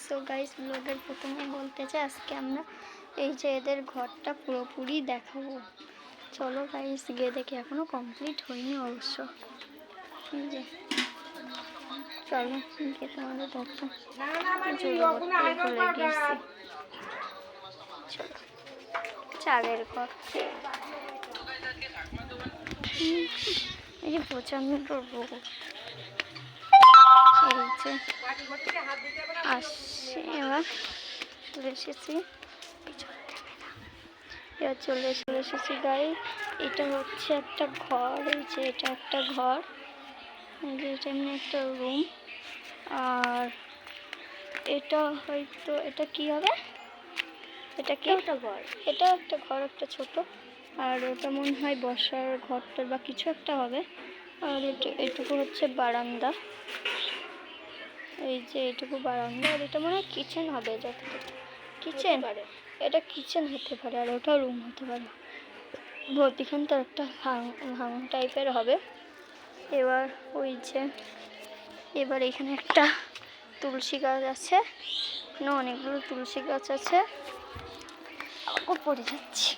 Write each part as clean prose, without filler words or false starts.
So guys ব্লগের প্রথমে বলতে চাই আজকে আমরা এই যে এদের ঘরটা পুরোপুরি দেখাবো। চলো গাইস গিয়ে দেখি, এখনো কমপ্লিট হয়নি অবশ্য। এই যে চলো গিয়ে তোমাদের দেখো ঘরে গেছি। চলো চালের ঘর, এই যে প্রচন্ড রোদ। এই যে আসছে, এবার চলে এসেছি, এবার চলে এসেছি গাই। এটা হচ্ছে একটা ঘর, এই যে এটা একটা ঘর, এই যে এটা এমনি একটা রুম। আর এটা হয়তো এটা কি হবে, এটা কি একটা ঘর, এটা একটা ঘর একটা ছোট। আর ওটা মনে হয় বসার ঘরটার বা কিছু একটা হবে। আর এটুকু হচ্ছে বারান্দা, এই যে এটুকু বারান্দা। আর এটা মনে হয় কিচেন হবে, যতটুকু কিচেন, এটা কিচেন হতে পারে। আর ওটা রুম হতে পারে। ভর্তিখান তো একটা ভাঙ টাইপের হবে। এবার ওই যে এবার এখানে একটা তুলসী গাছ আছে, অনেকগুলো তুলসী গাছ আছে। পড়ে যাচ্ছি।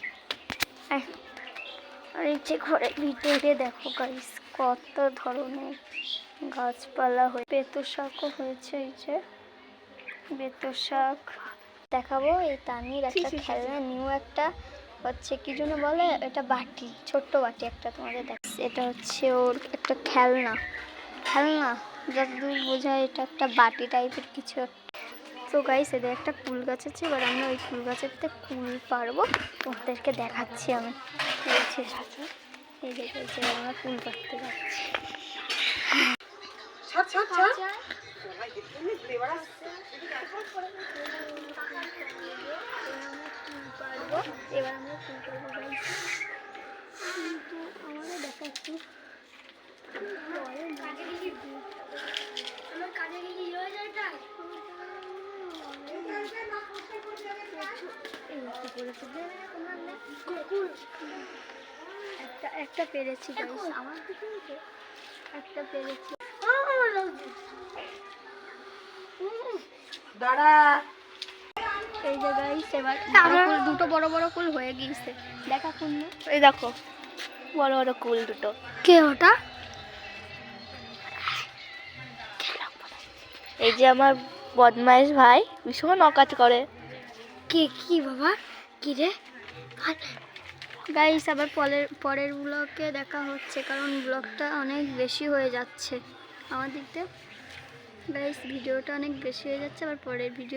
আর এই যে ঘরের ভিতরে দেখো গাইস কত ধরনের গাছপালা হয়ে, বেতো শাকও হয়েছে। এই যে বেতো শাক দেখাবো। এই তানির একটা খেলনা নিউ একটা হচ্ছে কি জন্য বলে, এটা বাটি, ছোট্ট বাটি একটা তোমাদের দেখ। এটা হচ্ছে ওর একটা খেলনা যতদূর বোঝায় এটা একটা বাটি টাইপের কিছু। তো গাইস এদের একটা কুল গাছ আছে, এবার আমরা ওই কুল গাছেরতে কুল পারবো, তোমাদেরকে দেখাচ্ছি আমি। এই দেখে যে আমরা কুল পাড়তে যাচ্ছি। এবার আমরা কুল পারবো গাইস, কিন্তু আমারও দেখা একটু একটা পেরেছি গাইস, আমার একটা পেরেছি। দাঁড়া, এই যে গাইস এবার দুটো বড় বড় কুল হয়ে গিয়েছে। দেখা কুল, এই দেখো বড় বড় কুল দুটো। কে ওটা? এই যে আমার বদমাইশ ভাই ভীষণ অকাজ করে। কি বাবা, কি রে গাইস? আবার পরের ব্লগে দেখা হচ্ছে, কারণ ব্লগটা অনেক বেশি হয়ে যাচ্ছে আমার দিক থেকে গাইস, ভিডিওটা অনেক বেশি হয়ে যাচ্ছে। আবার পরের ভিডিও